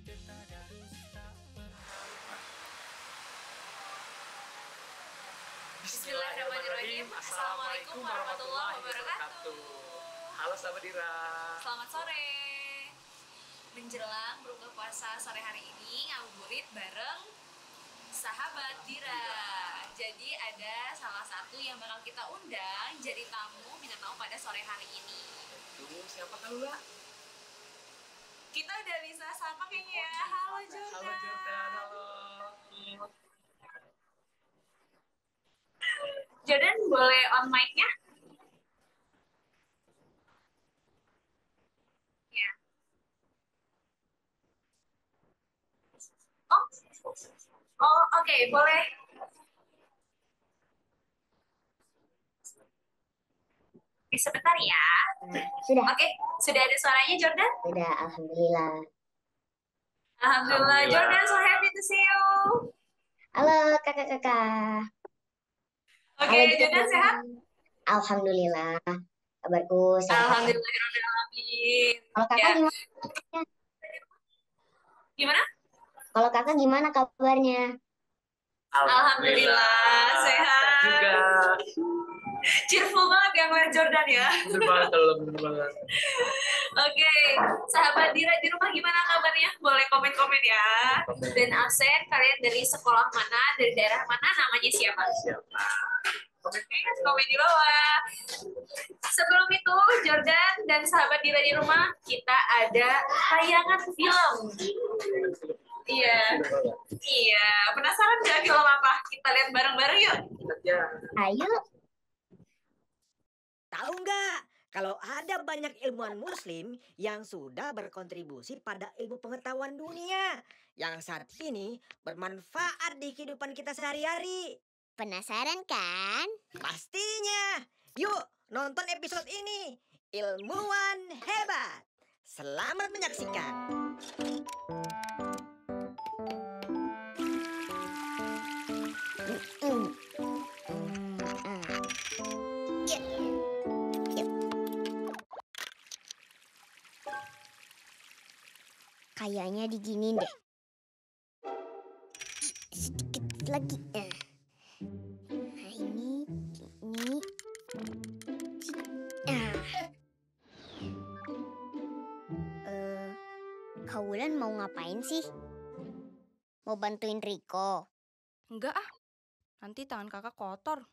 Bismillahirrahmanirrahim. Assalamualaikum warahmatullahi wabarakatuh. Halo sahabat Dira. Selamat sore. Menjelang berbuka puasa sore hari ini ngabuburit bareng sahabat Dira. Jadi ada salah satu yang bakal kita undang jadi tamu bintang tamu pada sore hari ini. Itu siapa Kalula? Kita udah bisa sapa kayaknya ya. Halo Jordan. Halo Jordan, halo. Jordan boleh on mic-nya? Ya. Oke, boleh. Sebentar ya. Sudah. Oke, sudah ada suaranya Jordan? Sudah, alhamdulillah. Alhamdulillah. Jordan, so happy to see you. Halo kakak-kakak. Oke, Halo, Jordan sehat? Alhamdulillah. Kabarku sehat. Alhamdulillahirrahmanirrahim. Kalau kakak Ya. gimana? Gimana? Kalau kakak gimana kabarnya? Alhamdulillah, sehat. Juga. Cheerful banget ya ngeliat Jordan ya. Bener banget, bener banget. Oke, sahabat Dira di rumah gimana kabarnya? Boleh komen-komen ya. Dan absen kalian dari sekolah mana, dari daerah mana, namanya siapa? Komen di bawah. Sebelum itu, Jordan dan sahabat Dira di rumah, kita ada tayangan film. Iya. Penasaran nggak film apa? Kita lihat bareng-bareng yuk. Ya. Ayo. Tahu nggak, kalau ada banyak ilmuwan muslim yang sudah berkontribusi pada ilmu pengetahuan dunia yang saat ini bermanfaat di kehidupan kita sehari-hari. Penasaran kan? Pastinya. Yuk nonton episode ini. Ilmuwan hebat. Selamat menyaksikan. Kayaknya diginin deh. Sedikit lagi. Nah, ini. Kak Wulan mau ngapain sih? Mau bantuin Riko? Enggak ah, nanti tangan kakak kotor.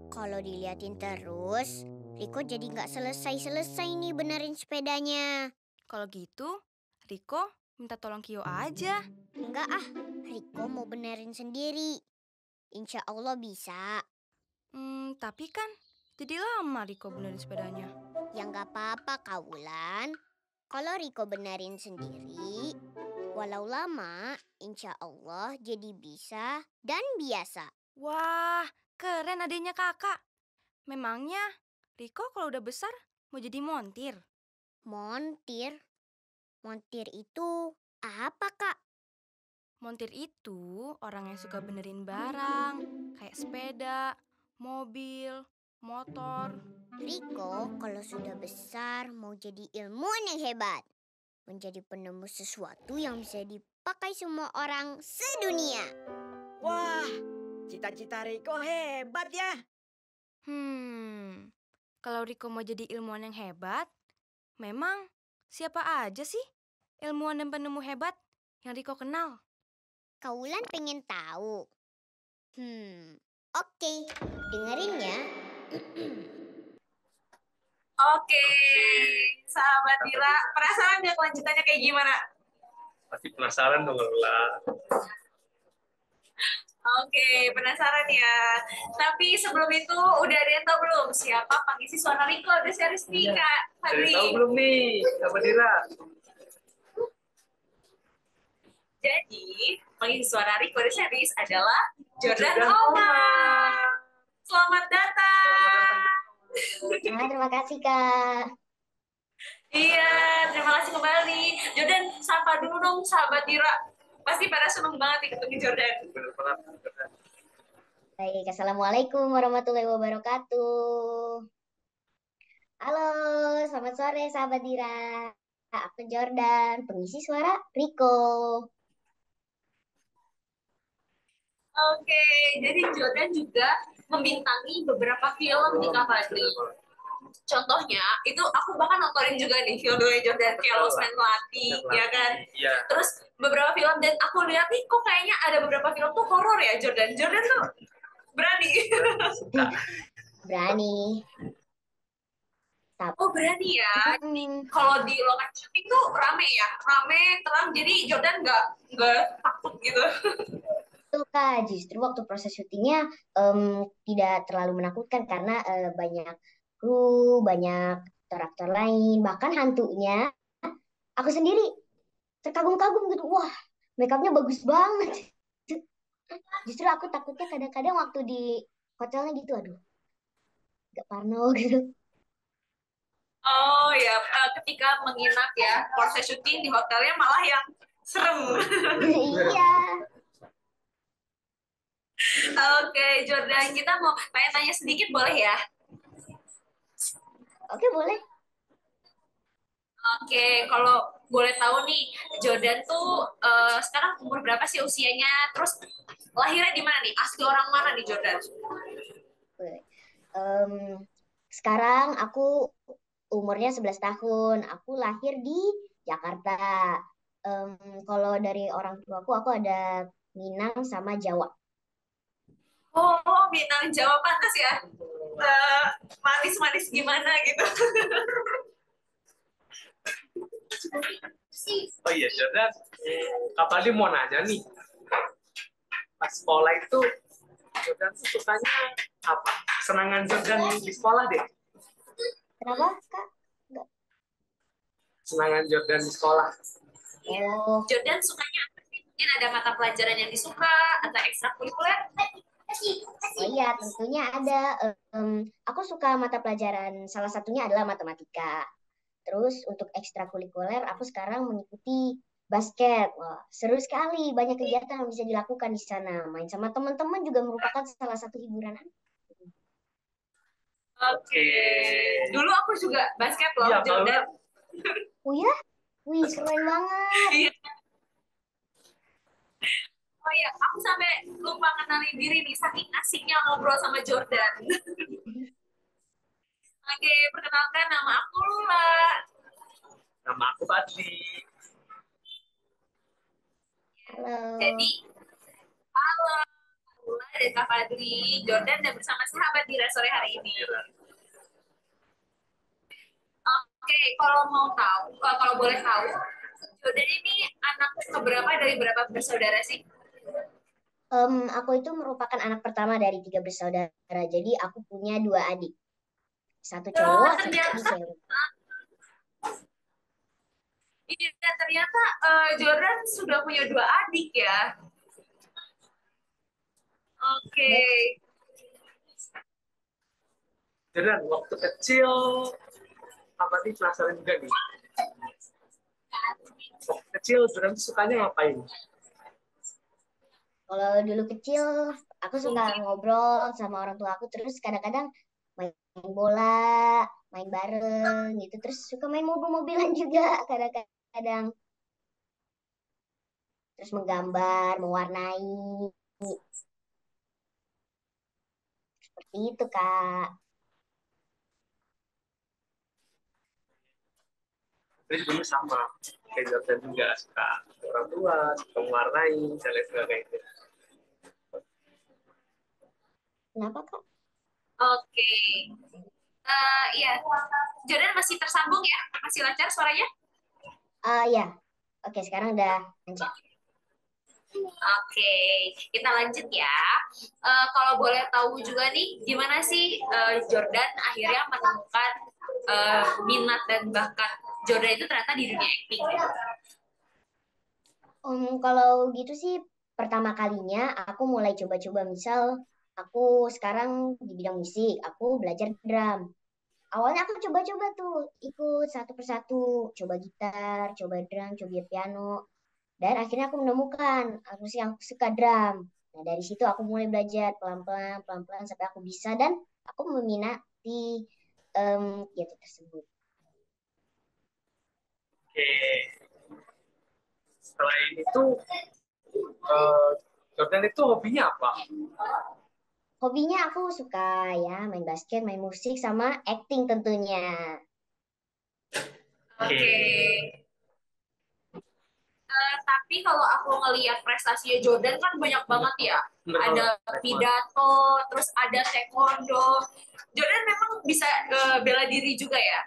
Kalau diliatin terus, Riko jadi nggak selesai-selesai nih benerin sepedanya. Kalau gitu, Riko minta tolong Kio aja. Enggak ah, Riko mau benerin sendiri. Insya Allah bisa. Tapi kan jadi lama Riko benerin sepedanya. Ya nggak apa-apa Kak Wulan. Kalau Riko benerin sendiri, walau lama, insya Allah jadi bisa dan biasa. Wah, keren adanya kakak. Memangnya Riko kalau udah besar mau jadi montir? Montir? Montir itu apa Kak? Montir itu orang yang suka benerin barang, kayak sepeda, mobil, motor. Riko kalau sudah besar mau jadi ilmuwan yang hebat. Menjadi penemu sesuatu yang bisa dipakai semua orang sedunia. Wah, cita-cita Riko hebat ya. Kalau Riko mau jadi ilmuwan yang hebat, memang siapa aja sih ilmuwan dan penemu hebat yang Riko kenal? Kak Wulan pengen tahu. Oke, dengerin ya. Oke, sahabat Dira, penasaran nggak kelanjutannya kayak gimana? Pasti penasaran dong lah. Oke, penasaran ya. Tapi sebelum itu udah ada yang tahu belum siapa pengisi suara Riko? Udah serius nih Kak Jadi Fadli. tahu belum nih, sahabat Dira? Jadi pengisi suara Riko udah serius adalah Jordan Jordan Omar. Selamat datang. Terima kasih Kak. Iya, terima kasih kembali. Jordan, sapa dulu dong sahabat Dira. Pasti pada seneng banget nih ketemu Jordan. Bener banget, Jordan. Baik, assalamualaikum warahmatullahi wabarakatuh. Halo, selamat sore sahabat Dira. aku Jordan, pengisi suara Rico. Oke, jadi Jordan juga membintangi beberapa film di Kavadri. Contohnya, itu aku bahkan nontonin juga nih film-filmnya Jordan, kayak Lost Man Melati, ya kan? Iya. Terus beberapa film, dan aku lihat nih kok kayaknya ada beberapa film tuh horor ya Jordan. Jordan tuh berani. Berani. Oh berani ya. Hmm, Kalau di lokasi syuting tuh rame ya, rame, terang. Jadi Jordan nggak takut gitu. Itu Kak, justru waktu proses syutingnya tidak terlalu menakutkan karena banyak kru, banyak aktor-aktor lain, bahkan hantunya aku sendiri terkagum-kagum gitu. Wah, makeupnya bagus banget. Justru aku takutnya kadang-kadang waktu di hotelnya gitu, aduh, gak parno gitu. Oh ya, ketika menginap ya, proses syuting di hotelnya malah yang serem. Iya, Oke, Jordan, kita mau tanya-tanya sedikit boleh ya? oke boleh. Oke, kalau boleh tahu nih, Jordan tuh sekarang umur berapa sih usianya? Terus lahirnya di mana nih? Asli orang mana nih Jordan? Boleh. Em, sekarang aku umurnya 11 tahun. Aku lahir di Jakarta. Em, kalau dari orang tuaku, aku ada Minang sama Jawa. Oh, Minang Jawa pantas ya. Manis-manis gimana gitu. Oh iya, Jordan. Kak Fadli mau nanya nih. Pas sekolah itu, Jordan tuh sukanya apa? Senangan Jordan di sekolah deh. Kenapa, Kak? Nggak- Senangan Jordan di sekolah. Oh, Jordan sukanya apa sih? Mungkin ada mata pelajaran yang disuka atau ekstrakurikuler? oh iya, tentunya ada. Aku suka mata pelajaran, salah satunya adalah matematika. Terus untuk ekstrakurikuler, aku sekarang mengikuti basket. Wah, seru sekali, banyak kegiatan yang bisa dilakukan di sana. Main sama teman-teman juga merupakan salah satu hiburan. Oke. Dulu aku juga basket loh, Iya, kalau Jordan. Oh ya? Wih, keren banget. Iya. Oh iya, aku sampai lupa kenalin diri nih, saking asiknya ngobrol sama Jordan. Oke, perkenalkan nama aku Lula. nama aku Fadli. Halo. Jadi, halo Lula dan Kak Fadli, Jordan dan bersama sahabat Dira sore hari ini. Oke, kalau mau tahu, kalau boleh tahu, Jordan ini anak keberapa dari berapa bersaudara sih? Aku itu merupakan anak pertama dari 3 bersaudara. Jadi aku punya 2 adik. Satu Oh, cowok, satu ternyata, cewek. iya, ternyata Jordan sudah punya 2 adik ya. Oke. Jordan, waktu kecil, Kak Fadli penasaran juga nih. Waktu kecil, Jordan tuh sukanya ngapain? Kalau dulu kecil, aku suka ngobrol sama orang tua aku. Terus kadang-kadang main bola, main bareng gitu. Terus suka main mobil-mobilan juga kadang-kadang. Terus menggambar, mewarnai. Seperti itu, Kak. Terus dulu sama. Kayak Jordan juga suka orang tua, suka mewarnai, dan lain sebagainya. Kenapa, Kak? Oke. Iya, Jordan masih tersambung ya? Masih lancar suaranya? Ya. Oke, sekarang udah lancar. Oke, kita lanjut ya. Kalau boleh tahu juga nih, gimana sih Jordan akhirnya menemukan minat dan bakat Jordan itu ternyata di dunia acting. Kalau gitu sih pertama kalinya aku mulai coba-coba, misal aku sekarang di bidang musik, aku belajar drum. Awalnya aku coba-coba tuh ikut satu persatu, coba gitar, coba drum, coba piano, dan akhirnya aku menemukan aku sih yang suka drum. Nah dari situ aku mulai belajar pelan-pelan, pelan-pelan sampai aku bisa dan aku meminati kegiatan tersebut. Oke. Selain itu, eh, Jordan itu hobinya apa? Hobinya aku suka ya main basket, main musik, sama acting tentunya. Oke. Tapi kalau aku ngelihat prestasinya Jordan kan banyak banget ya. Ada pidato, terus ada taekwondo. Jordan memang bisa bela diri juga ya.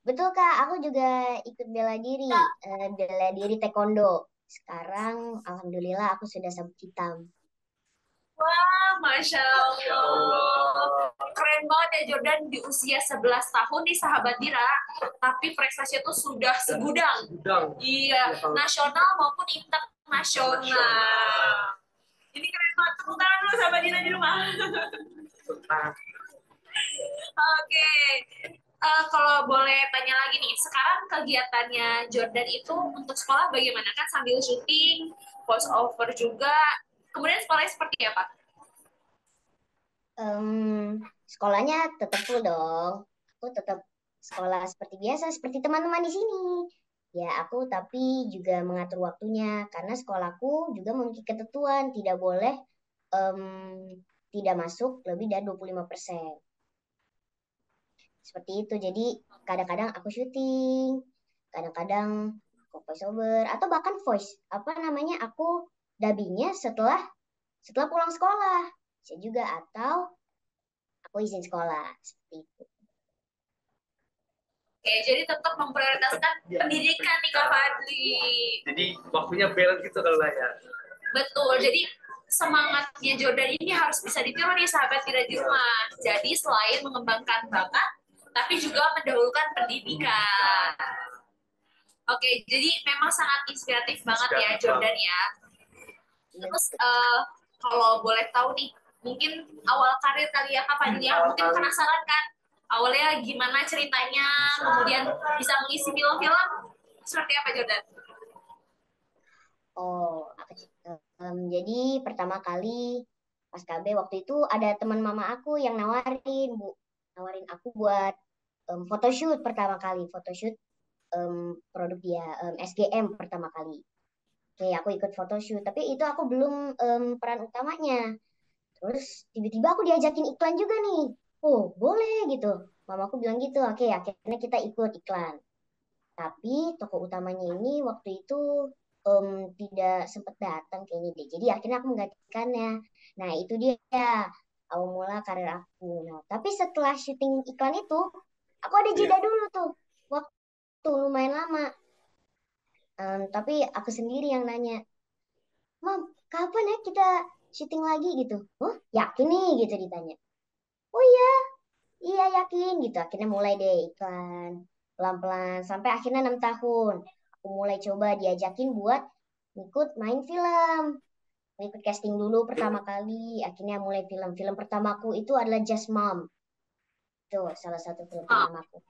Betul Kak, aku juga ikut bela diri taekwondo. Sekarang alhamdulillah aku sudah sabuk hitam. Wah, Masya Ya Allah. Allah. Keren banget ya Jordan di usia 11 tahun nih sahabat Dira. Tapi prestasinya tuh sudah segudang. Gudang. Iya, nasional maupun internasional. Ini keren banget. Tepuk tangan dulu sahabat Dira di rumah. Nah, Oke. Kalau boleh tanya lagi nih, sekarang kegiatannya Jordan itu untuk sekolah bagaimana kan sambil syuting, voice over juga. Kemudian sekolahnya seperti apa? Sekolahnya tetap full dong. Aku tetap sekolah seperti biasa, seperti teman-teman di sini. Ya, aku tapi juga mengatur waktunya karena sekolahku juga memiliki ketentuan tidak boleh em, tidak masuk lebih dari 25%. Seperti itu. Jadi kadang-kadang aku syuting, kadang-kadang aku voice over atau bahkan aku dubbingnya setelah pulang sekolah. Bisa juga atau aku izin sekolah seperti itu. Oke, jadi tetap memprioritaskan Ya. pendidikan nih Kak Fadli. jadi waktunya balance gitu kalau ya. Betul, jadi semangatnya Jordan ini harus bisa ditiru nih sahabat tidak di rumah. Jadi selain mengembangkan bakat, tapi juga mendahulukan pendidikan. Oke, jadi memang sangat inspiratif banget ya Jordan ya. Terus kalau boleh tahu nih, mungkin awal karir kali ya Kak Fadli ya, mungkin penasaran kan? Awalnya gimana ceritanya, kemudian bisa mengisi film-film, seperti apa Jordan? Oh, jadi pertama kali pas KB waktu itu ada teman mama aku yang nawarin aku buat photoshoot pertama kali, photoshoot produk dia SGM pertama kali. Oke, aku ikut photoshoot, tapi itu aku belum peran utamanya. Terus tiba-tiba aku diajakin iklan juga nih. Oh, boleh gitu. Mamaku bilang gitu. Oke, akhirnya kita ikut iklan. Tapi tokoh utamanya ini waktu itu tidak sempat datang kayaknya deh. Jadi akhirnya aku menggantikannya. Nah, itu dia awal mula karir aku. Nah, tapi setelah syuting iklan itu, aku ada jeda dulu tuh. Waktu lumayan lama. Tapi aku sendiri yang nanya, Mam, kapan ya kita syuting lagi gitu? Oh, yakin nih gitu ditanya. Oh iya, iya yakin gitu. Akhirnya mulai deh iklan pelan-pelan sampai akhirnya 6 tahun. Aku mulai coba diajakin buat ikut main film. Ikut casting dulu pertama kali. Akhirnya mulai film. Film pertamaku itu adalah Just Mom. Itu salah satu film pertamaku.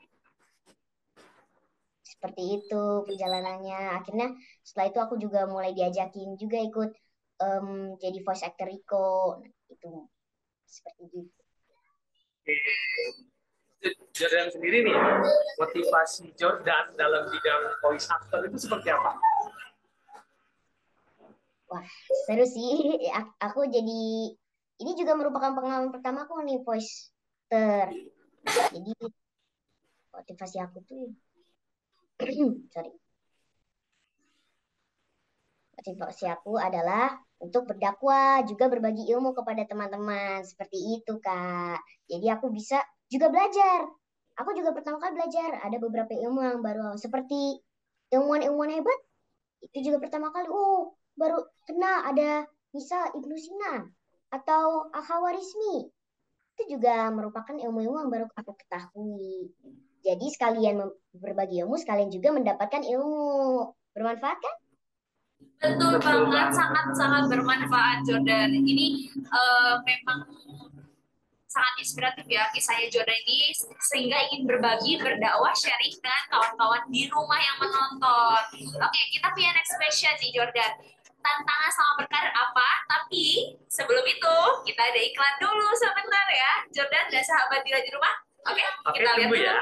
Seperti itu perjalanannya. Akhirnya setelah itu aku juga mulai diajakin juga ikut jadi voice actor Rico. Nah, itu seperti itu. Jordan sendiri nih, motivasi Jordan dalam bidang voice actor itu seperti apa? Wah, seru sih. Aku jadi ini juga merupakan pengalaman pertamaku nih voice actor. Jadi motivasi aku tuh sorry. Motivasi aku adalah untuk berdakwah, juga berbagi ilmu kepada teman-teman. Seperti itu, Kak. Jadi aku bisa juga belajar. Aku juga pertama kali belajar. Ada beberapa ilmu yang baru. Seperti ilmuwan-ilmuwan hebat. Itu juga pertama kali. Baru kenal ada misal Ibnu Sina. Atau Al-Khawarizmi. Itu juga merupakan ilmu-ilmu yang baru aku ketahui. Jadi sekalian berbagi ilmu, sekalian juga mendapatkan ilmu. Bermanfaat kan? Betul banget, sangat-sangat bermanfaat Jordan. Ini memang sangat inspiratif ya kisahnya Jordan ini sehingga ingin berbagi, berdakwah, sharing dengan kawan-kawan di rumah yang menonton. Oke, kita punya next question nih Jordan. Tantangan sama berkarir apa? Tapi sebelum itu kita ada iklan dulu sebentar ya. Jordan dan sahabat Dira di rumah. Oke, kita lihat tunggu dulu. ya.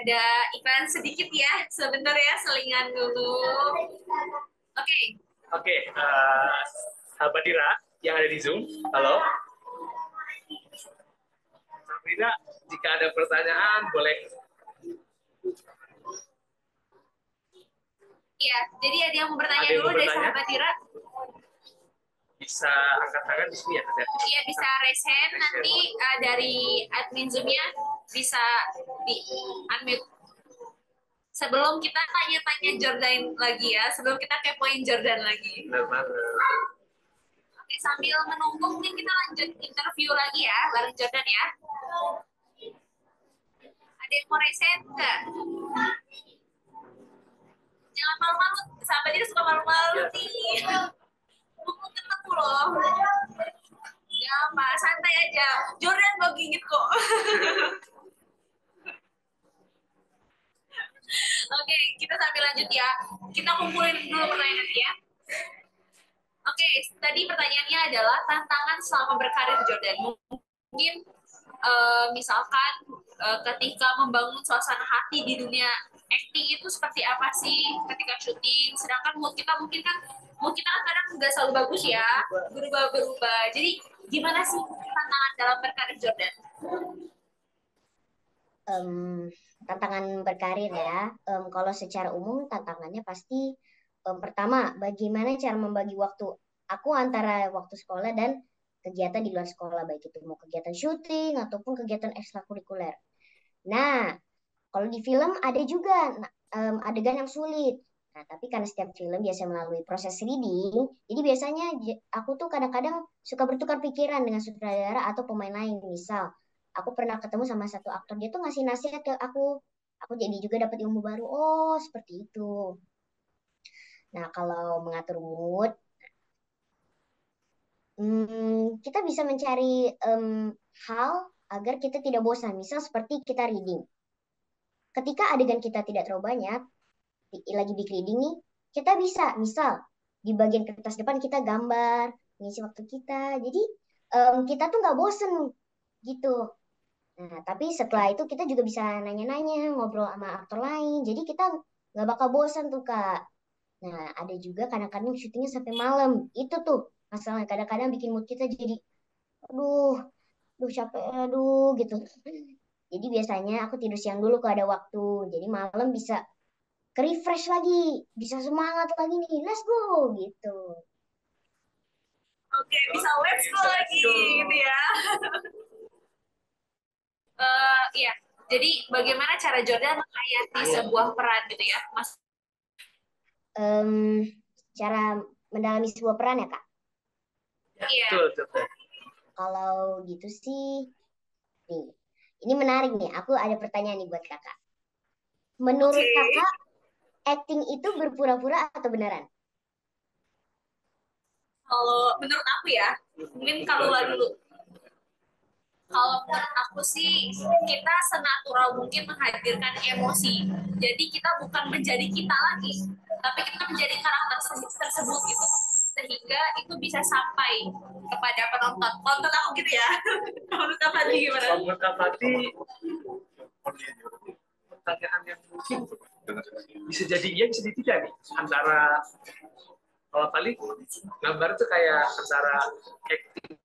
ada iklan sedikit ya. Sebentar ya, selingan dulu. Oke. Oke, sahabat Dira yang ada di Zoom, halo. Sahabat Dira, jika ada pertanyaan boleh. Iya, jadi ada yang mau bertanya Ada yang dulu mau dari bertanya? sahabat Dira. Bisa angkat tangan di sini ya. Iya, bisa raise hand. Nanti dari admin Zoom-nya bisa di unmute. Sebelum kita tanya-tanya Jordan lagi ya, sebelum kita kepoin Jordan lagi. Benar banget. Oke, sambil menunggu mungkin kita lanjut interview lagi ya, bareng Jordan ya. Ada yang mau raise hand nggak? Jangan malu-malu, sahabat ini suka malu-malu nih. Mau ketemu loh. Ya apa, santai aja. Jordan mau gigit kok. Oke, kita sambil lanjut ya. Kita kumpulin dulu pertanyaannya ya. Oke, tadi pertanyaannya adalah tantangan selama berkarir Jordan. Mungkin misalkan ketika membangun suasana hati di dunia acting itu seperti apa sih ketika syuting? Sedangkan mood kita kan kadang nggak selalu bagus ya, berubah-berubah. Jadi gimana sih tantangan dalam berkarir Jordan? Tantangan berkarir ya. Kalau secara umum tantangannya pasti pertama, bagaimana cara membagi waktu aku antara waktu sekolah dan kegiatan di luar sekolah, baik itu mau kegiatan syuting ataupun kegiatan ekstrakurikuler. Nah, kalau di film ada juga adegan yang sulit. Nah, tapi karena setiap film biasa melalui proses reading, jadi biasanya aku tuh kadang-kadang suka bertukar pikiran dengan sutradara atau pemain lain. Misal, aku pernah ketemu sama satu aktor, dia tuh ngasih nasihat ke aku jadi juga dapat ilmu baru. Oh, seperti itu. Nah, kalau mengatur mood, kita bisa mencari hal agar kita tidak bosan. Misal seperti kita reading. Ketika adegan kita tidak terlalu banyak, lagi big reading nih, kita bisa, misal di bagian kertas depan kita gambar, ngisi waktu kita. Jadi kita tuh nggak bosen gitu. Nah, tapi setelah itu kita juga bisa nanya-nanya, ngobrol sama aktor lain. Jadi kita nggak bakal bosan tuh, Kak. Nah, ada juga kadang-kadang syutingnya sampai malam. Itu tuh masalahnya. Kadang-kadang bikin mood kita jadi, aduh, capek, aduh, gitu. Jadi biasanya aku tidur siang dulu kalau ada waktu. Jadi malam bisa ke-refresh lagi. Bisa semangat lagi nih. Let's go, gitu. Oke, bisa let's go lagi gitu ya. Iya, jadi bagaimana cara Jordan menghayati sebuah peran gitu ya, Mas? Cara mendalami sebuah peran ya, Kak? Iya. Betul. Kalau gitu sih, nih, ini menarik nih. Aku ada pertanyaan nih buat Kakak. Menurut Kakak, acting itu berpura-pura atau beneran? Kalau menurut aku ya, mungkin kalau dulu. Kalau menurut aku sih, kita senatural mungkin menghadirkan emosi. Jadi kita bukan menjadi kita lagi, tapi kita menjadi karakter tersebut gitu. Sehingga itu bisa sampai kepada penonton. Kalau menurut aku gitu ya. Kalau menurut Kak Fadli gimana? Kalau menurut Kak Fadli, pertanyaan yang mungkin bisa jadi iya, bisa jadi tidak nih. Antara, kalau paling gambar itu kayak antara acting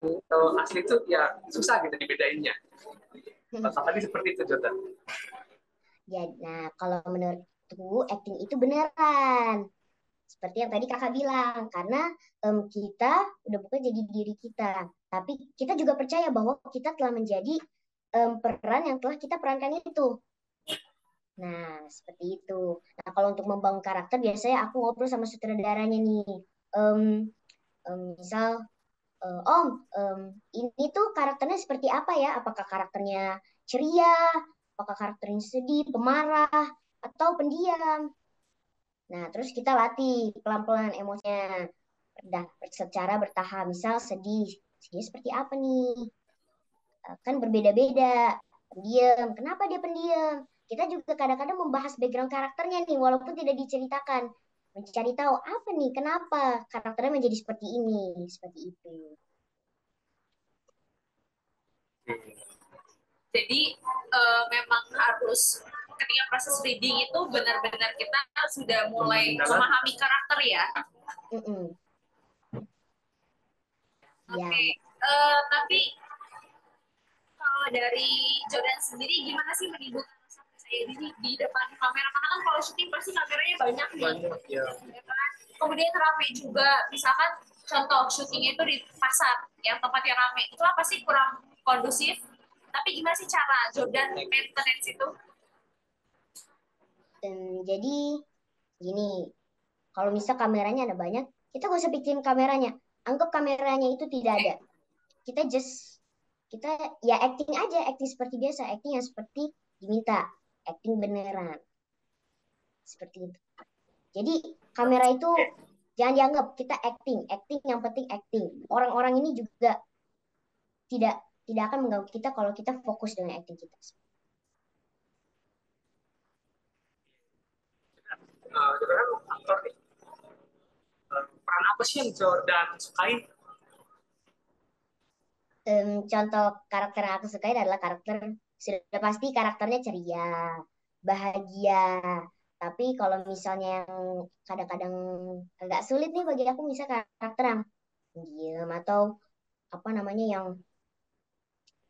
atau asli itu ya susah gitu dibedainnya. Kalau Kak Fadli seperti itu, Jordan. Ya, nah, kalau menurutku acting itu beneran. Seperti yang tadi Kakak bilang, karena kita udah bukan jadi diri kita. Tapi kita juga percaya bahwa kita telah menjadi peran yang telah kita perankan itu. Nah, seperti itu. Nah, kalau untuk membangun karakter, biasanya aku ngobrol sama sutradaranya nih. Misal, Om, ini tuh karakternya seperti apa ya? Apakah karakternya ceria? Apakah karakternya sedih, pemarah, atau pendiam? Nah, terus kita latih pelan-pelan emosinya. Secara bertahap. Misal sedih. Sedih seperti apa nih? Kan berbeda-beda. Pendiam. Kenapa dia pendiam? Kita juga kadang-kadang membahas background karakternya nih, walaupun tidak diceritakan. Mencari tahu apa nih, kenapa karakternya menjadi seperti ini, seperti itu. Jadi memang harus ketika proses reading itu benar-benar kita sudah mulai memahami karakter ya. Mm-mm. Oke, Ya, tapi kalau dari Jordan sendiri gimana sih menimbulkan rasa percaya diri di depan kamera? Karena kan kalau syuting pasti kameranya banyak nih. Banyak, ya. Ya kan? Kemudian rame juga, misalkan contoh syutingnya itu di pasar, yang tempatnya rame, itu apa sih kurang kondusif? Tapi gimana sih cara Jordan maintenance itu? jadi gini, kalau misal kameranya ada banyak, kita gak usah pikirin kameranya. Anggap kameranya itu tidak ada. Kita ya acting aja, acting seperti biasa, acting yang seperti diminta, acting beneran. Seperti itu. Jadi kamera itu jangan dianggap kita acting, acting yang penting acting. Orang-orang ini juga tidak tidak akan mengganggu kita kalau kita fokus dengan acting kita. Jordan kan aktor nih. Peran apa sih yang Jordan sukai? Contoh karakter yang aku sukai adalah karakter sudah pasti karakternya ceria, bahagia. Tapi kalau misalnya yang kadang-kadang agak sulit nih bagi aku, misal karakter yang diam atau apa namanya yang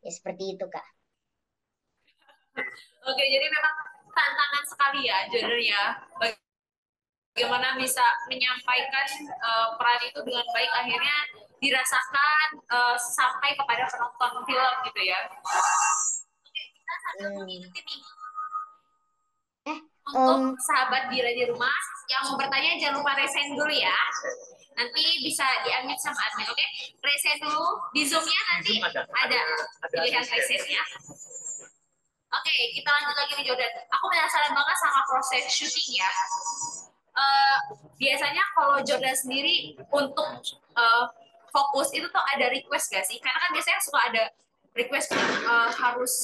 ya seperti itu Kak. Oke, jadi memang tantangan sekali ya Jordan ya. Bagaimana bisa menyampaikan peran itu dengan baik akhirnya dirasakan sampai kepada penonton film gitu ya. Oke, kita sambil mengingetin nih untuk sahabat Dira di rumah yang mau bertanya jangan lupa resen dulu ya. Nanti bisa di-unmute sama admin, oke? Resen dulu. Di Zoom-nya nanti ada pilihan resen ya. Oke, kita lanjut lagi nih Jordan. Aku penasaran banget sama proses syuting ya. Biasanya kalau Jordan sendiri untuk fokus itu tuh ada request gak sih? Karena kan biasanya suka ada request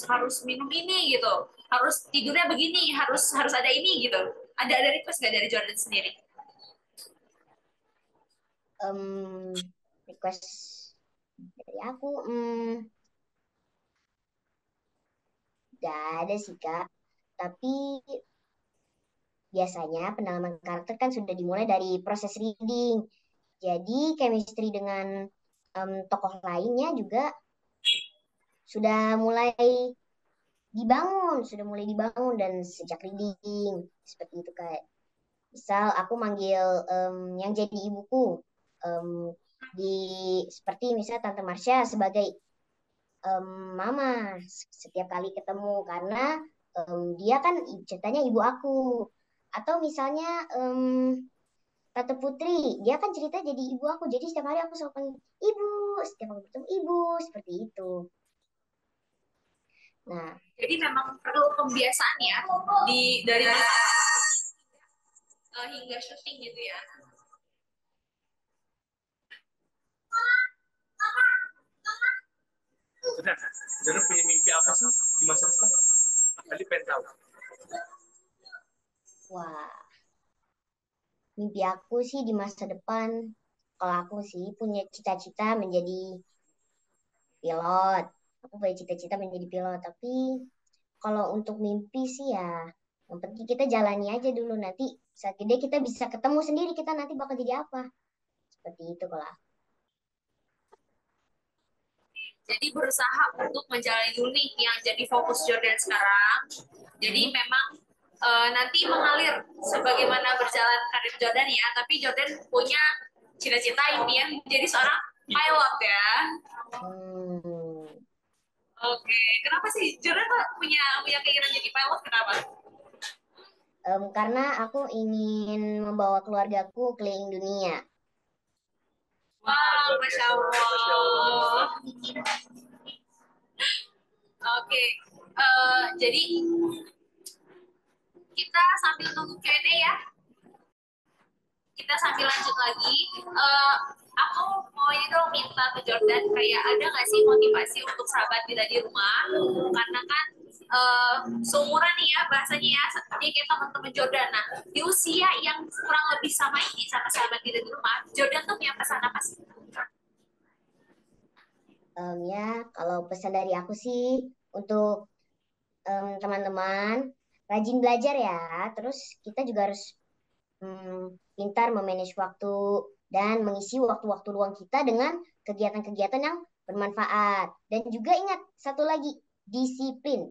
harus minum ini gitu, harus tidurnya begini, harus ada ini gitu. Ada request gak dari Jordan sendiri? Request dari aku, gak ada sih Kak. Tapi biasanya pendalaman karakter kan sudah dimulai dari proses reading. Jadi chemistry dengan tokoh lainnya juga sudah mulai dibangun dan sejak reading seperti itu Kak. Misal aku manggil yang jadi ibuku di seperti misal Tante Marsha sebagai mama setiap kali ketemu karena dia kan ceritanya ibu aku. Atau misalnya Tante Putri, dia kan cerita jadi ibu aku. Jadi setiap hari aku selalu panggil ibu, setiap aku bertemu ibu, seperti itu. Nah, jadi memang perlu pembiasaan ya dari hingga syuting gitu ya. Sudah, Jordan punya mimpi apa sih di masa depan? Tadi pengen tahu. wah, mimpi aku sih di masa depan, kalau aku sih punya cita-cita menjadi pilot. Aku punya cita-cita menjadi pilot, tapi kalau untuk mimpi sih ya, yang penting kita jalani aja dulu. Nanti saat gede kita bisa ketemu sendiri kita nanti bakal jadi apa. Seperti itu kalau aku. Jadi berusaha untuk menjalani dulu nih yang jadi fokus Jordan sekarang. Jadi memang nanti mengalir sebagaimana berjalan karir Jordan ya. Tapi Jordan punya cita-cita impian menjadi seorang pilot ya. Oke, kenapa sih Jordan punya keinginan jadi pilot? Kenapa? Karena aku ingin membawa keluargaku keliling dunia. Wow, Masya Allah. Oke, jadi kita sambil nunggu Q&A ya. Kita sambil lanjut lagi. Aku mau ini dong minta ke Jordan kayak ada nggak sih motivasi untuk sahabat kita di rumah? Karena kan seumuran nih ya bahasanya ya, seperti kayak teman-teman Jordan. Nah, di usia yang kurang lebih sama ini sama sahabat kita di rumah, Jordan tuh punya pesan apa sih? Ya, kalau pesan dari aku sih untuk teman-teman rajin belajar ya. Terus kita juga harus pintar memanage waktu dan mengisi waktu-waktu luang kita dengan kegiatan-kegiatan yang bermanfaat. Dan juga ingat satu lagi, disiplin.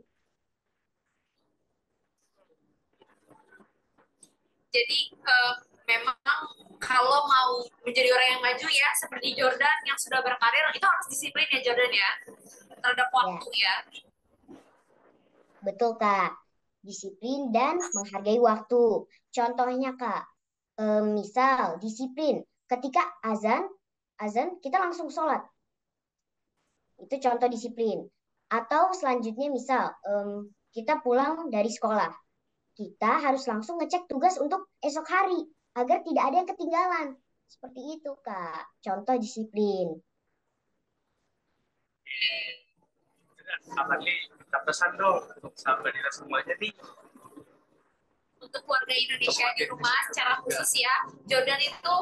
Jadi memang kalau mau menjadi orang yang maju ya, seperti Jordan yang sudah berkarir, itu harus disiplin ya Jordan ya, terhadap waktu ya. Betul Kak, disiplin dan menghargai waktu. Contohnya Kak, misal disiplin ketika azan kita langsung sholat. Itu contoh disiplin. Atau selanjutnya misal kita pulang dari sekolah, kita harus langsung ngecek tugas untuk esok hari agar tidak ada yang ketinggalan. Seperti itu Kak, contoh disiplin. Apalagi kita pesan dong untuk sahabat kita semuanya nih. Untuk keluarga Indonesia di rumah secara khusus ya, Jordan itu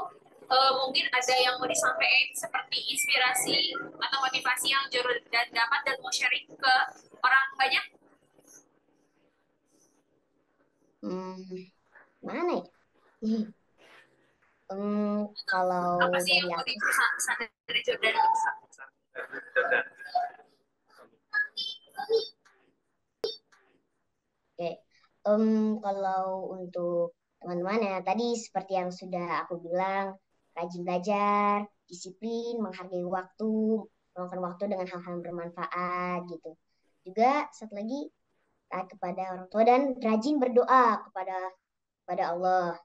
mungkin ada yang mau disampaikan seperti inspirasi atau motivasi yang Jordan dapat dan mau sharing ke orang banyak. Mana ya? Kalau apa sih yang mau dipesan dari Jordan? Oke, kalau untuk teman-teman ya tadi seperti yang sudah aku bilang, rajin belajar, disiplin, menghargai waktu, meluangkan waktu dengan hal-hal yang bermanfaat gitu. Juga satu lagi taat kepada orang tua dan rajin berdoa kepada Allah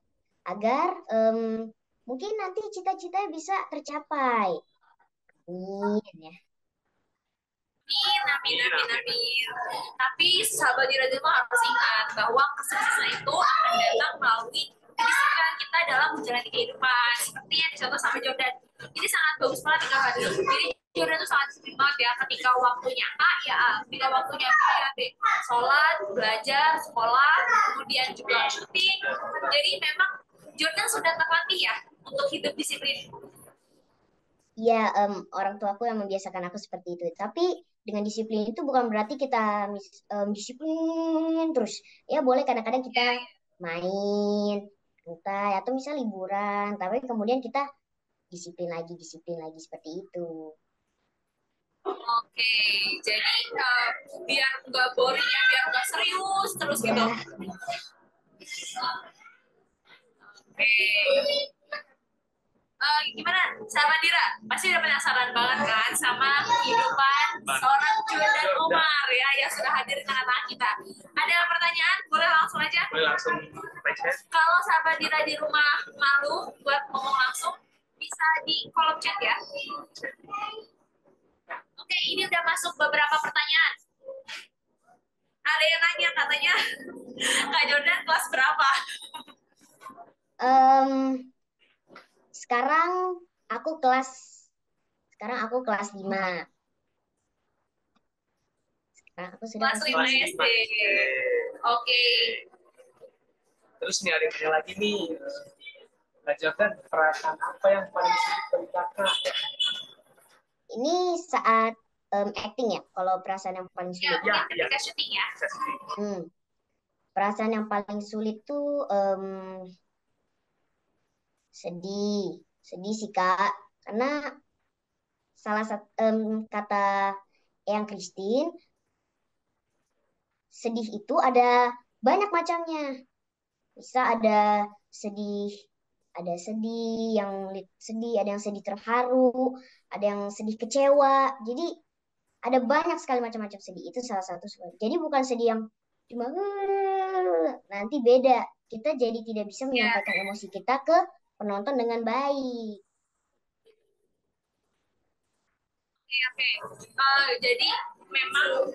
agar mungkin nanti cita-citanya bisa tercapai. Amin ya. Amin. Tapi sahabat di radio harus ingat bahwa kesuksesan itu akan datang melalui kedisiplinan kita dalam menjalani kehidupan. Seperti yang contoh sama Jordan. Ini sangat bagus banget tinggal hadir. Jadi Jordan itu sangat disiplin banget ya. Ketika waktunya A ya A, ketika waktunya B ya B. Sholat, belajar, sekolah, kemudian juga syuting. Jadi memang Jordan sudah terlatih ya untuk hidup disiplin. Iya, orang tua aku yang membiasakan aku seperti itu. Tapi dengan disiplin itu bukan berarti kita disiplin terus. Ya boleh kadang-kadang kita main, santai, atau misal liburan. Tapi kemudian kita disiplin lagi seperti itu. Oke, jadi biar nggak boring ya, biar nggak serius terus gitu. Oke. Gimana, sahabat Dira? Pasti udah penasaran banget kan sama kehidupan seorang Jordan Omar ya yang sudah hadir di tengah-tengah kita. Ada pertanyaan? Boleh langsung aja? Boleh langsung aja. Kalau sahabat Dira di rumah malu buat ngomong langsung, bisa di kolom chat ya. Oke, ini udah masuk beberapa pertanyaan. Ada yang nanya katanya, Kak Jordan kelas berapa? Sekarang aku kelas 5. Sekarang aku sudah Kelas 5 SD. Oke. Terus nih ada yang tanya lagi nih. Kak Jordan, perasaan apa yang paling sulit bagi kakak? Ini saat acting ya, kalau perasaan yang paling sulit. Ya, mungkin ketika syuting ya. Perasaan yang paling sulit tuh sedih sih Kak, karena salah satu kata Eyang Christine, sedih itu ada banyak macamnya. Bisa ada sedih yang sedih, ada yang sedih terharu, ada yang sedih kecewa. Jadi ada banyak sekali macam-macam sedih. Itu salah satu. Jadi bukan sedih yang cuma nanti beda. Kita jadi tidak bisa menyampaikan emosi kita ke penonton dengan baik. Oke. Jadi memang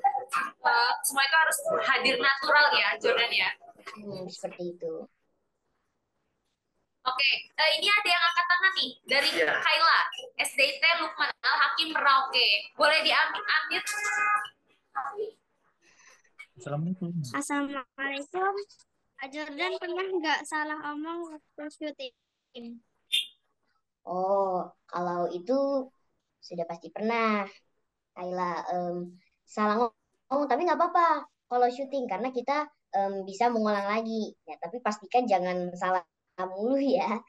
semua itu harus hadir natural ya, Jordan ya. Seperti itu. Oke, ini ada yang angkat tangan nih dari Kaila, SDT Lukman Al Hakim Merauke. Boleh diambil? Assalamualaikum. Assalamualaikum. Jordan pernah nggak salah omong waktu syuting? Oh, kalau itu sudah pasti pernah. Kaila salah ngomong, tapi nggak apa-apa. kalau syuting karena kita bisa mengulang lagi. Ya, tapi pastikan jangan salah mulu ya.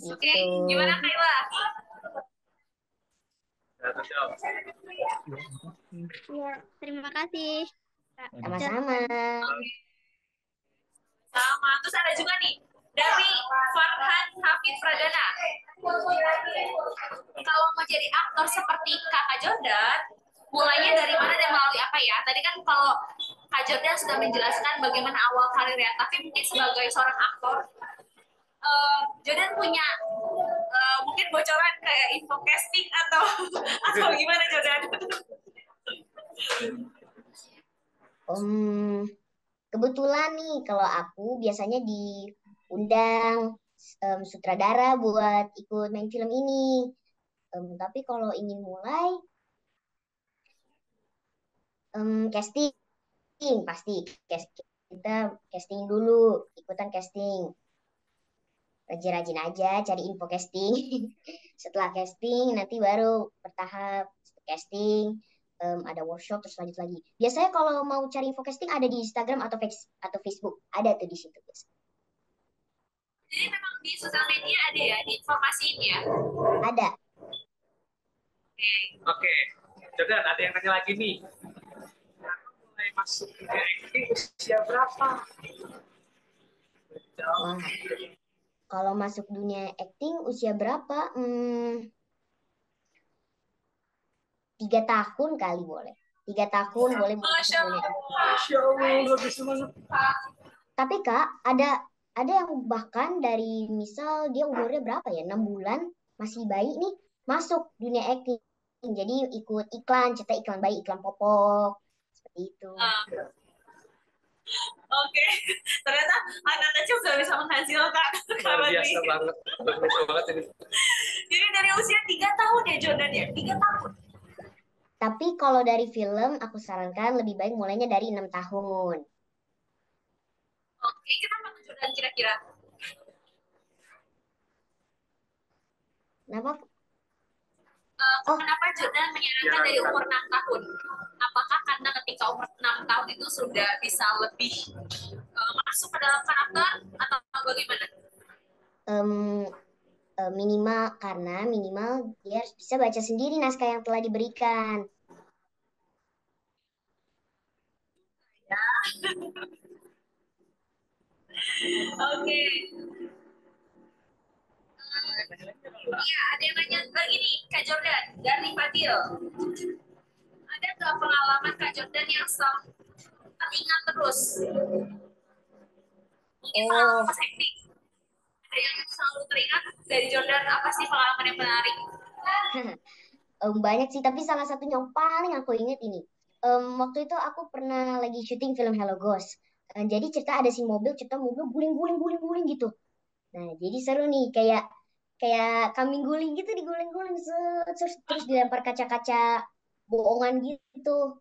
Oke, Gitu. gimana Kayla? Ya, terima kasih. Kak. Sama-sama. Sama. Terus ada juga nih dari Farhan Hafid Pradana. Kalau mau jadi aktor seperti Kakak Jordan, mulainya dari mana dan melalui apa ya? Tadi kan kalau Kak Jordan sudah menjelaskan bagaimana awal karirnya, tapi mungkin sebagai seorang aktor, Jordan punya mungkin bocoran kayak info casting atau atau gimana Jordan? Kebetulan nih kalau aku biasanya diundang sutradara buat ikut main film ini. Tapi kalau ingin mulai casting pasti kita casting dulu, ikutan casting. Rajin-rajin aja cari info casting. Setelah casting nanti baru bertahap casting, ada workshop terus lanjut lagi. Biasanya kalau mau cari info casting ada di Instagram atau Facebook, ada tuh di situ. Jadi memang di sosial media ada ya, di informasiin ya? Ada. Oke. Jordan, ada yang nanya lagi nih. Mulai masuk ke acting usia berapa? Wah, kalau masuk dunia acting usia berapa? 3 tahun kali boleh. 3 tahun boleh masuk dunia acting. Masya Allah, bisa banget. Tapi Kak, ada yang bahkan dari misal dia umurnya berapa ya? 6 bulan, masih bayi nih, masuk dunia acting. Jadi ikut iklan, cetak iklan bayi, iklan popok. Seperti itu. Oke, ternyata anak kecil sudah bisa menghasilkan. Luar biasa banget. Luar biasa banget ini. Jadi dari usia 3 tahun ya Jordan ya? 3 tahun? Tapi kalau dari film, aku sarankan lebih baik mulainya dari 6 tahun. Oke, kenapa tuh Jordan kira-kira? Kenapa? Kenapa Jordan menyarankan dari umur 6 tahun? Apakah karena ketika umur 6 tahun itu sudah bisa lebih masuk ke dalam karakter atau bagaimana? Minimal dia harus bisa baca sendiri naskah yang telah diberikan. Ya. Oke. Iya, ada yang nanya lagi nih, Kak Jordan, dari Fadil. Ada nggak pengalaman Kak Jordan yang selalu teringat terus? Mungkin pengalaman pas acting. Ada yang selalu teringat dari Jordan, apa sih pengalaman yang menarik? Banyak sih, tapi salah satunya yang paling aku ingat ini. Waktu itu aku pernah lagi syuting film Hello Ghost. Jadi cerita ada si mobil, cerita mobil guling-guling gitu. Nah, jadi seru nih, kayak kambing guling gitu, diguling-guling, terus dilempar kaca-kaca bohongan gitu.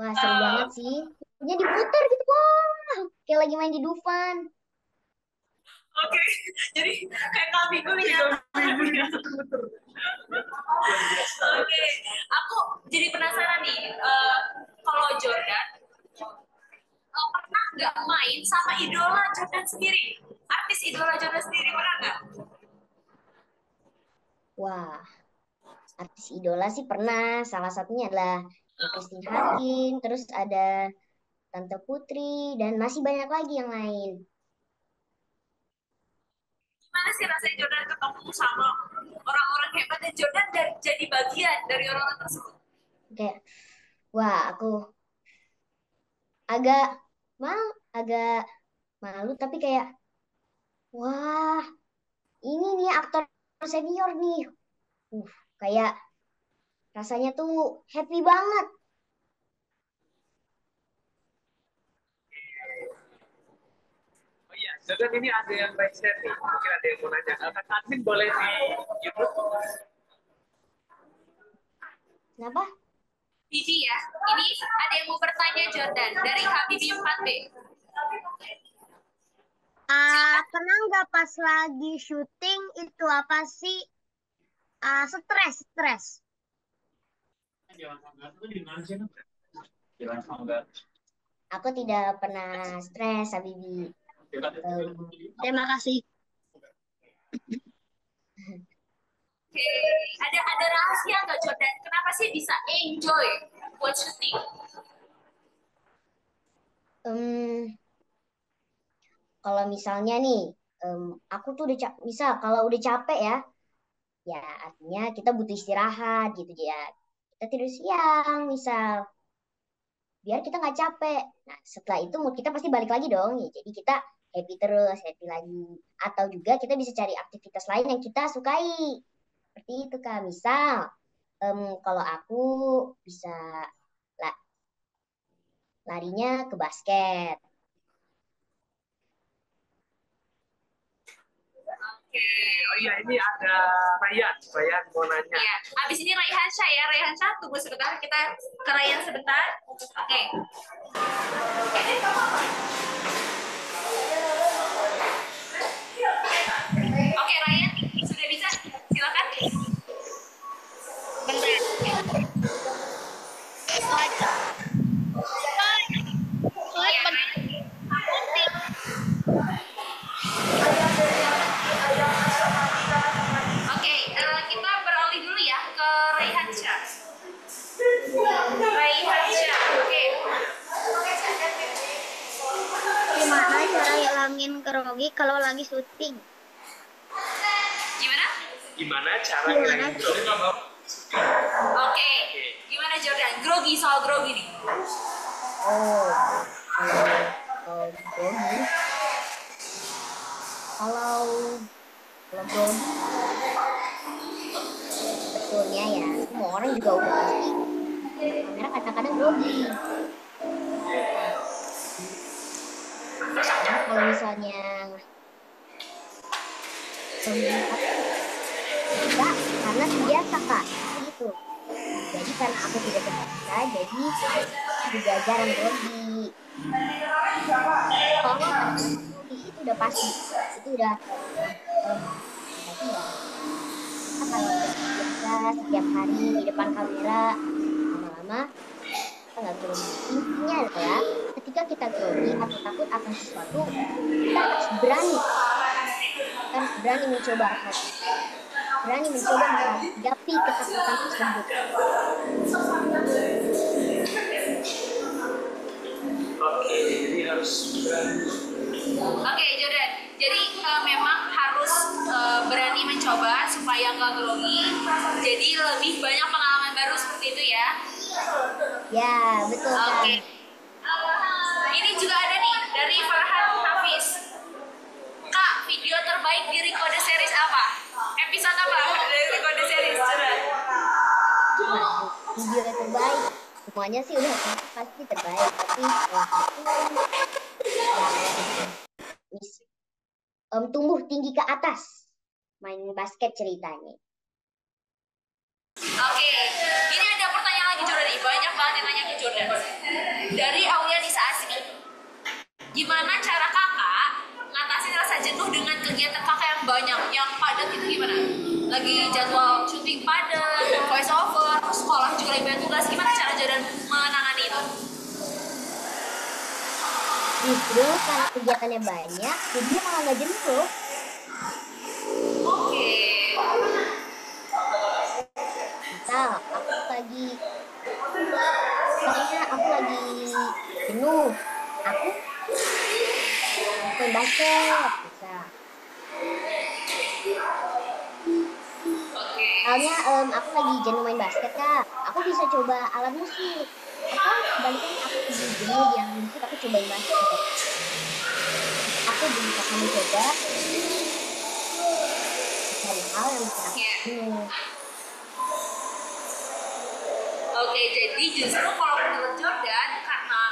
Wah, seru banget sih. Punya diputar gitu, wah, kayak lagi main di Dufan. Oke, jadi kayak kambing guling ya. Oke, aku jadi penasaran nih, kalau Jordan pernah nggak main sama idola Jordan sendiri? Artis idola Jordan sendiri pernah nggak? Wah, artis idola sih pernah. Salah satunya adalah Christine Hakim, terus ada Tante Putri, dan masih banyak lagi yang lain. Gimana sih rasanya Jordan ketemu sama orang-orang hebat dan Jordan jadi bagian dari orang-orang tersebut? Kayak, wah, aku agak agak malu, tapi kayak, wah, ini nih aktor senior nih. Kayak rasanya tuh happy banget. Oh iya, Jordan ini ada yang baik share nih. Mungkin ada yang mau nanya. Kak admin boleh di YouTube? Kenapa? Bibi ya, ini ada yang mau bertanya Jordan dari Habibi 4B. Pernah nggak pas lagi syuting itu apa sih? Stres. Aku tidak pernah stres, Habibi. Terima kasih. Oke, ada rahasia nggak Jordan? Kenapa sih bisa enjoy buat syuting? Kalau misalnya nih, aku tuh misal kalau udah capek ya, ya artinya kita butuh istirahat gitu ya. Kita tidur siang misal, biar kita nggak capek. Nah setelah itu mood kita pasti balik lagi dong. Ya, jadi kita happy terus, happy lagi. Atau juga kita bisa cari aktivitas lain yang kita sukai. Seperti itu Kak. Misal, kalau aku bisa larinya ke basket. Oke, oh iya ini ada Ryan mau nanya. Iya, abis ini Raihan Syah ya, Raihan Syah tunggu sebentar, kita ke Ryan sebentar. Oke. Oke Ryan, sudah bisa, silakan. Oke, kita beralih dulu ya ke Raihan Syah. Raihan Syah, oke. Gimana cara hilangin grogi kalau lagi syuting? Gimana? Gimana cara ngilangin grogi? Oke, gimana Jordan? Grogi, soal grogi nih. Kalau grogi, kalau grogi sebetulnya ya semua orang juga udah pasti kamera kadang-kadang grogi. Kalau misalnya kita karena terbiasa Kak, gitu. Jadi karena aku tidak terbiasa, jadi juga jarang grogi. Kalau grogi itu udah pasti, itu udah berarti ya kita kalau biasa setiap hari di depan kamera lama-lama kita nggak grogi. Intinya adalah ketika kita grogi atau takut akan sesuatu, kita harus berani. Kita harus berani mencoba menghadapi ketakutan tersebut. Oke, jadi harus berani. Oke, Jordan. Jadi memang harus berani mencoba supaya nggak grogi. Jadi lebih banyak pengalaman baru seperti itu ya. Ya, betul Kak. Oke. Ini juga ada nih dari Farhan Hafiz. Kak, video terbaik di Recode Series apa? Episode apa dari Recode Series? Coba. Video terbaik semuanya sih udah pasti terbaik, tapi tumbuh tinggi ke atas main basket ceritanya. Oke, ini ada pertanyaan lagi Jordan nih, banyak banget yang nanya ke Jordan. Dari Aulia Nisa Asmi, gimana cara kakak ngatasin rasa jenuh dengan kegiatan kakak yang banyak, yang padat itu gimana? Lagi jadwal syuting padat, voice over, sekolah juga lagi banyak tugas, gimana cara Jordan menangani itu? Justru karena kegiatannya banyak, jadi malah nggak jenuh loh. Oke. Misal aku lagi jenuh, aku main basket bisa. Soalnya aku lagi jenuh main basket Kak, aku bisa coba alat musik. Atau sebaliknya aku lagi jenuh di alat musik, aku cobain basket. Aku bisa kamu coba cari hal yang bisa aku jenuh. Oke, jadi justru kalau menurut Jordan karena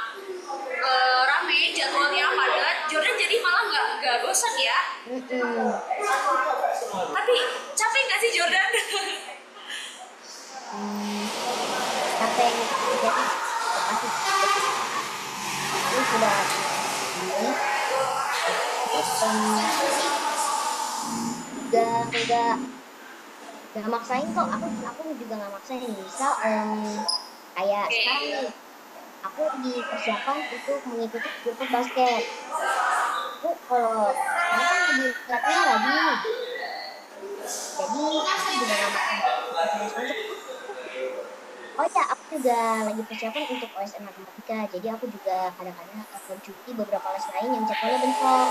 rame jadwalnya padat, Jordan jadi malah nggak bosan ya. Tapi capek nggak sih Jordan? Capek jadi pasti ini sudah ini Gak maksain kok, aku juga gak maksain. Misal kayak sekarang nih, aku lagi persiapan untuk mengikuti klub basket. Aku kalau sekarang kan lagi latihan rajin nih. Jadi aku juga gak maksain sponsor. Oh ya, aku juga lagi persiapan untuk OSN Matematika. Jadi aku juga kadang-kadang cuti beberapa les lain yang jadwalnya bentrok.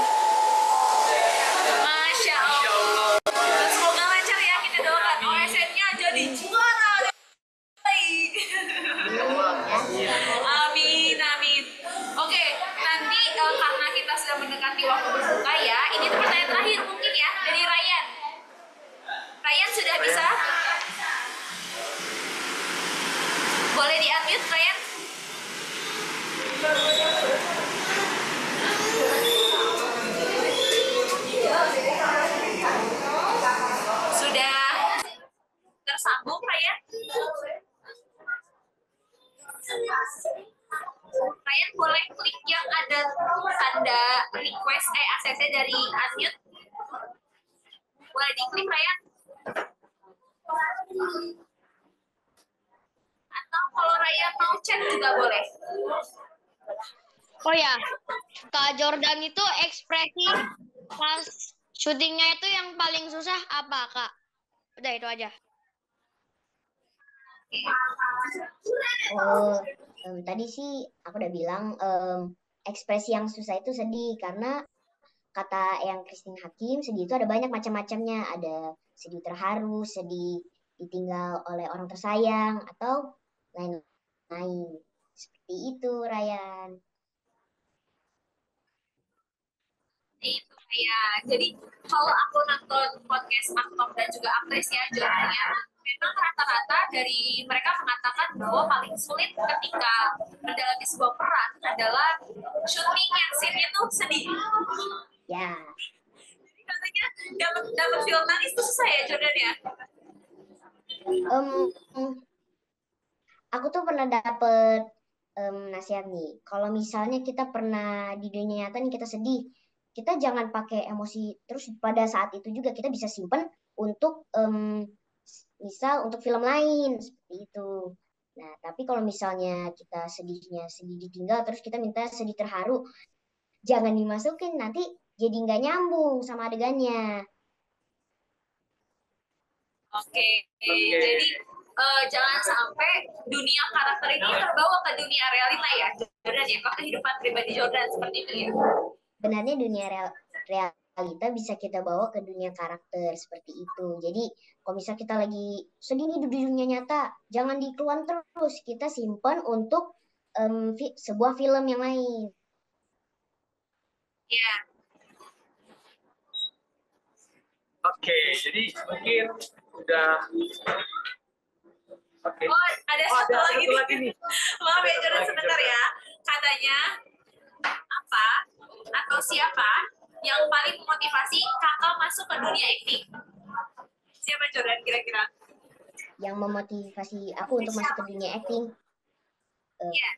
Masya Allah. Semoga lancar ya, kita doakan OSN-nya jadi juara. Baik. Amin, amin. Oke, nanti karena kita sudah mendekati waktu berbuka ya, ini tuh pertanyaan terakhir mungkin ya dari Ryan. Ryan sudah bisa? Boleh di-unmute, Ryan? Sudah tersambung, Ryan? Ryan boleh klik yang ada tanda request ACC dari unmute. Boleh diklik, Ryan? Atau kalau Ryan mau chat juga boleh. Oh ya, Kak Jordan itu ekspresi pas syutingnya itu yang paling susah apa, Kak? Udah itu aja. Oh, tadi sih aku udah bilang ekspresi yang susah itu sedih karena kata yang Christine Hakim, sedih itu ada banyak macam-macamnya. Ada sedih terharu, sedih ditinggal oleh orang tersayang, atau lain-lain. Seperti itu, Ryan. Itu ya. Jadi kalau aku nonton podcast Aktor dan juga aktris ya, judulnya memang rata-rata dari mereka mengatakan bahwa paling sulit ketika mendalami sebuah peran adalah syuting yang scene-nya tuh sedih. Ya, Jadi katanya dapat film nangis tuh susah ya, Jordan ya. aku tuh pernah dapet nasihat nih. Kalau misalnya kita pernah di dunia nyata nih kita sedih, kita jangan pakai emosi terus pada saat itu juga. Kita bisa simpan untuk misal untuk film lain seperti itu. Nah, tapi kalau misalnya kita sedihnya sedih ditinggal terus kita minta sedih terharu, jangan dimasukin, nanti jadi nggak nyambung sama adegannya. Oke. Jadi jangan sampai dunia karakter ini terbawa ke dunia realita ya, Jordan ya, ke kehidupan pribadi Jordan seperti itu ya. Sebenarnya dunia realita bisa kita bawa ke dunia karakter seperti itu. Jadi kalau misal kita lagi sedih nih di dunia nyata, jangan dikeluar terus. Kita simpan untuk sebuah film yang lain. Ya. Oke, jadi mungkin udah. Oke. Oh, ada satu lagi nih. Maaf ya, Jordan sebentar ya. Katanya, apa atau siapa yang paling memotivasi kakak masuk ke dunia acting? Siapa, Jordan, kira-kira? Yang memotivasi aku untuk masuk ke dunia acting. Iya.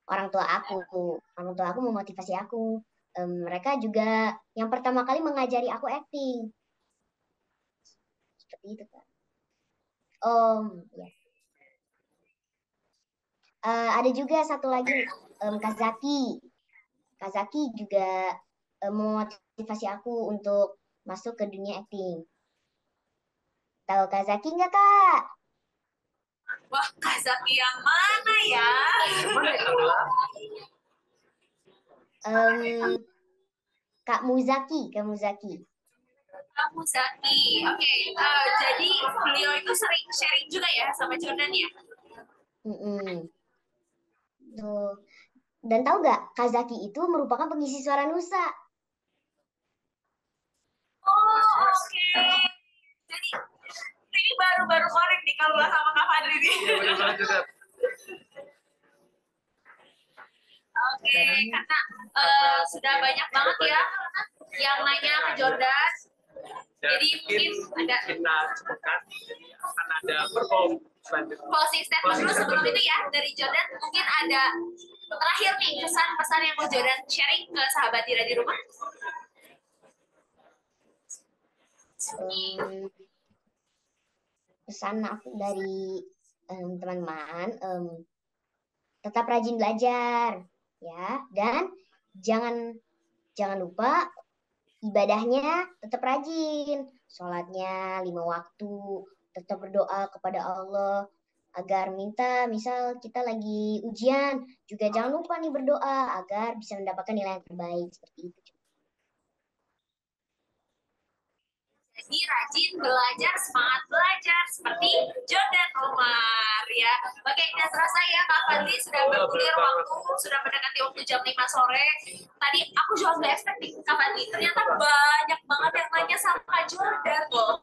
Orang tua aku memotivasi aku. Mereka juga yang pertama kali mengajari aku acting. Seperti itu, Kak. Ya. Ada juga satu lagi, Kazaki. Kazaki juga memotivasi aku untuk masuk ke dunia acting. Tahu Kazaki nggak, Kak? Wah, Kazaki yang mana ya? Mana ya, Kak? Kak Muzaki. Kamu Zaki. Oke, jadi beliau itu sering sharing juga ya sama Jordan ya? Tuh. Dan tahu nggak, Kazaki itu merupakan pengisi suara Nusa. Oh, oke. Jadi ini baru korek nih kalau nggak sama Kak Fadri nih. Oke, karena sudah banyak banget ya yang nanya ke Jordan. Jadi mungkin ada kita cukupkan, akan ada perform selanjutnya. closing statement dulu sebelum itu ya dari Jordan. Mungkin ada terakhir nih kesan-pesan yang mau Jordan sharing ke sahabat Tira di rumah. Em, pesan aku dari teman-teman, tetap rajin belajar ya, dan jangan lupa ibadahnya tetap rajin, sholatnya 5 waktu, tetap berdoa kepada Allah agar misal kita lagi ujian juga jangan lupa nih berdoa agar bisa mendapatkan nilai yang terbaik seperti itu. Jadi rajin belajar, semangat belajar seperti Jordan Omar ya. Oke, tidak terasa ya Kak Fadli sudah bergulir waktu, sudah mendekati waktu jam 5 sore. Tadi aku juga nggak expect nih Kak Fadli, ternyata banyak banget yang nanya sama Kak Jordan loh.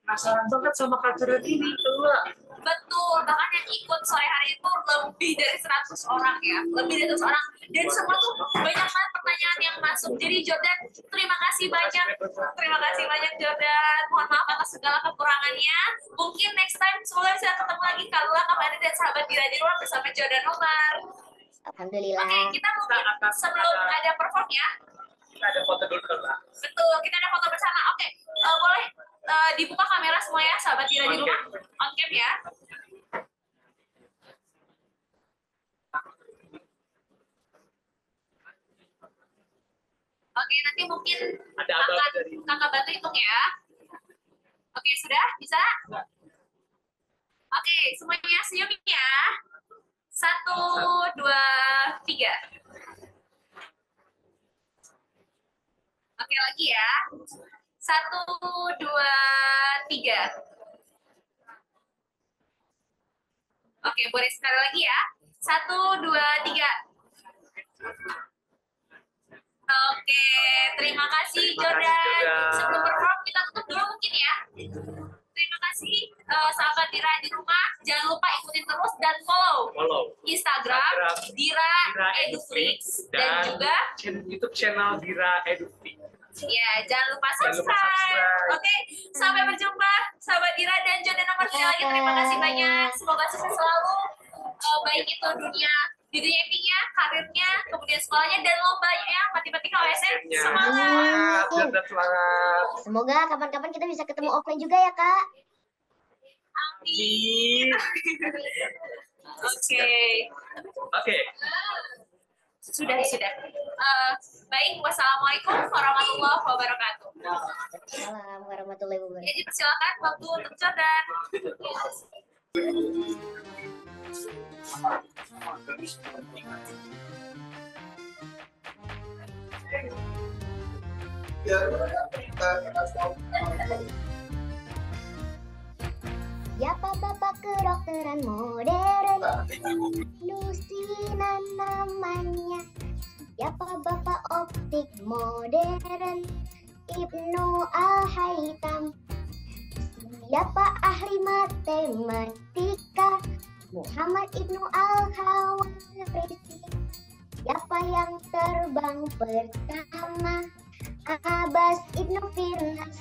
Penasaran banget sama Kak Jordan ini, coba. Betul, bahkan yang ikut sore hari itu lebih dari 100 orang ya, lebih dari 100 orang. Dan semua tuh banyak banget pertanyaan yang masuk. Jadi Jordan, terima kasih banyak Jordan. Mohon maaf atas segala kekurangannya. Mungkin next time semoga bisa ketemu lagi Kak Lula, Kak Fadli, dan sahabat Dira di rumah bersama Jordan Omar. Alhamdulillah. Oke, kita mungkin sebelum ada perform ya. Kita ada foto dulu Kak. Betul, kita ada foto bersama. Oke, boleh dibuka kamera semua ya, sahabat Dira di rumah. On cam ya. Oke, nanti mungkin Ada kakak bantu hitung ya. Oke, sudah? Bisa? Oke, semuanya senyum ya. 1, 2, 3. Oke, lagi ya. 1, 2, 3. Oke, boleh sekali lagi ya. 1, 2, 3. Oke, terima kasih Jordan. Sebelum perform kita tutup dulu mungkin ya. Terima kasih sahabat Dira di rumah. Jangan lupa ikutin terus dan follow Instagram Dira Eduflix dan juga YouTube channel Dira Eduflix. Ya, jangan lupa subscribe. Oke, sampai berjumpa sahabat Dira dan Jordan nomor sekali lagi. Terima kasih banyak. Semoga sukses selalu. Baik itu di dunia IP-nya, karirnya, kemudian sekolahnya, dan lombanya, matematika OSN. Semangat! Semangat! Semoga kapan-kapan kita bisa ketemu offline juga ya, Kak. Amin. Oke. Sudah. Baik, wassalamualaikum warahmatullahi wabarakatuh. Waalaikumsalam warahmatullahi wabarakatuh. Jadi persilakan waktu untuk Jordan. Siapa bapak kedokteran modern? Lusinan namanya. Siapa bapak optik modern? Ibnu Al-Haytham. Siapa ahli matematika? Muhammad Ibnu Al-Khawarizmi. Siapa yang terbang pertama? Abbas Ibnu Firnas.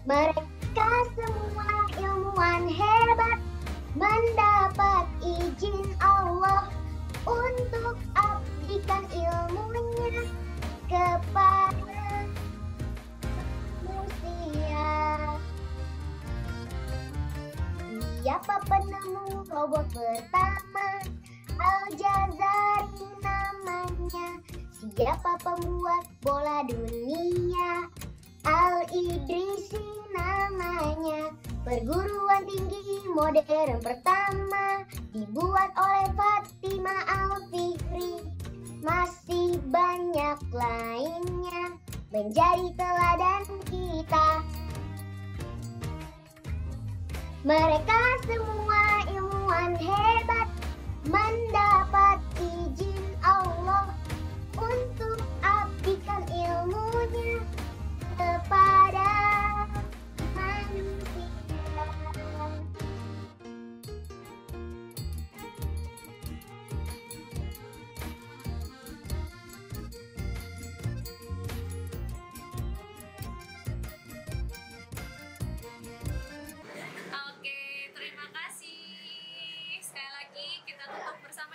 Mereka semua ilmuwan hebat, mendapat izin Allah untuk abdikan ilmunya kepada manusia. Siapa penemu robot pertama? Al-Jazari namanya. Siapa pembuat bola dunia? Al-Idrisi namanya. Perguruan tinggi modern pertama dibuat oleh Fatimah Al-Fikri. Masih banyak lainnya menjadi teladan kita. Mereka semua ilmuwan hebat, mendapat izin Allah untuk abdikan ilmunya kepada manusia. Oke, terima kasih. Sekali lagi kita tutup bersama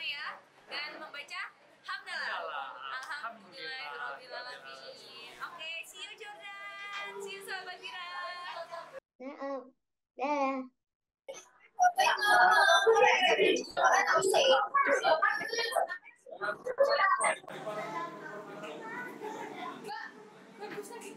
Dah. Bagus lagi,